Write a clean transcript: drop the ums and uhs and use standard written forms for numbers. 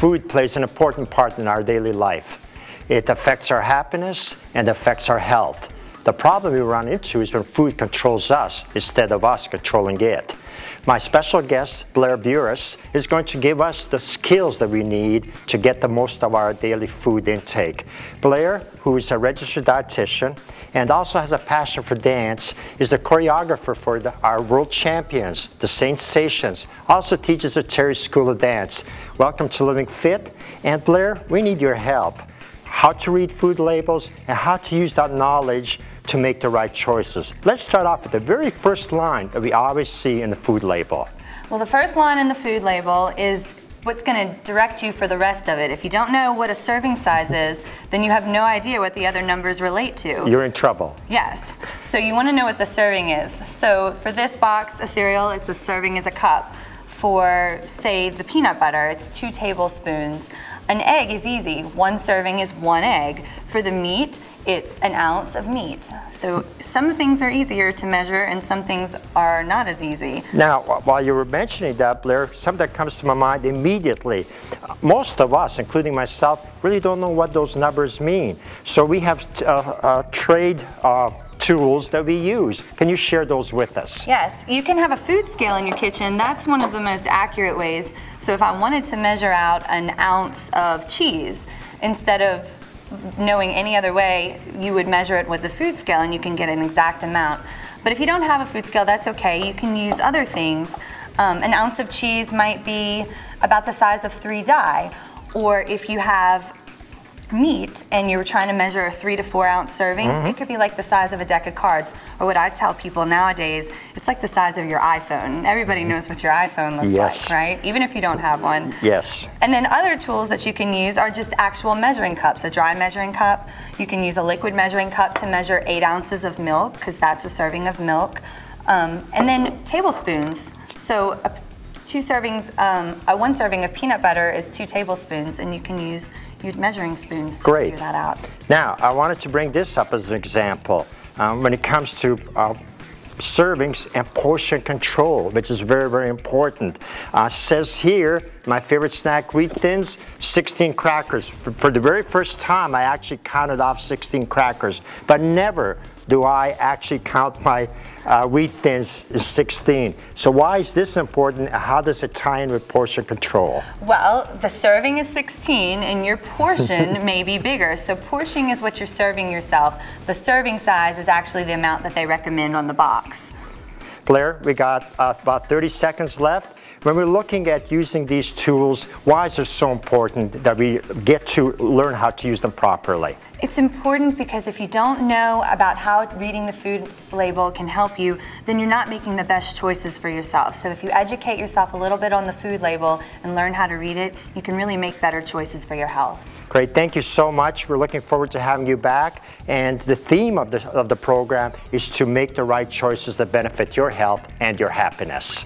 food plays an important part in our daily life. It affects our happiness and affects our health. The problem we run into is when food controls us instead of us controlling it. My special guest, Blair Buras, is going to give us the skills that we need to get the most of our daily food intake. Blair, who is a registered dietitian and also has a passion for dance, is the choreographer for our world champions, the Sensations, also teaches at Terry School of Dance. Welcome to Living Fit. And Blair, we need your help. How to read food labels and how to use that knowledge to make the right choices. Let's start off with the very first line that we always see in the food label. Well, the first line in the food label is what's going to direct you for the rest of it. If you don't know what a serving size is, then you have no idea what the other numbers relate to. You're in trouble. Yes. So you want to know what the serving is. So for this box of cereal, it's a serving is a cup. For, say, the peanut butter, it's 2 tablespoons. An egg is easy. 1 serving is 1 egg. For the meat, it's an ounce of meat. So some things are easier to measure and some things are not as easy. Now, while you were mentioning that, Blair, something that comes to my mind immediately. Most of us, including myself, really don't know what those numbers mean. So we have trade tools that we use. Can you share those with us? Yes, you can have a food scale in your kitchen. That's one of the most accurate ways. So if I wanted to measure out an ounce of cheese, instead of knowing any other way, you would measure it with the food scale and you can get an exact amount. But if you don't have a food scale, that's okay. You can use other things. An ounce of cheese might be about the size of 3 die. Or if you have meat and you're trying to measure a 3 to 4 ounce serving, it could be like the size of a deck of cards. Or what I tell people nowadays, it's like the size of your iPhone. Everybody knows what your iPhone looks like, right? Even if you don't have one. Yes. And then other tools that you can use are just actual measuring cups. A dry measuring cup. You can use a liquid measuring cup to measure 8 ounces of milk, because that's a serving of milk. And then tablespoons. So 1 serving of peanut butter is 2 tablespoons, and you can use measuring spoons to figure that out. Now, I wanted to bring this up as an example when it comes to servings and portion control, which is very, very important. Says here, my favorite snack, wheat thins, 16 crackers. For the very first time, I actually counted off 16 crackers, but never do I actually count my wheat thins as 16. So why is this important, and how does it tie in with portion control? Well, the serving is 16 and your portion may be bigger. So portion is what you're serving yourself. The serving size is actually the amount that they recommend on the box. Blair, we got about 30 seconds left. When we're looking at using these tools, why is it so important that we get to learn how to use them properly? It's important because if you don't know about how reading the food label can help you, then you're not making the best choices for yourself. So if you educate yourself a little bit on the food label and learn how to read it, you can really make better choices for your health. Great, thank you so much. We're looking forward to having you back. And the theme of the program is to make the right choices that benefit your health and your happiness.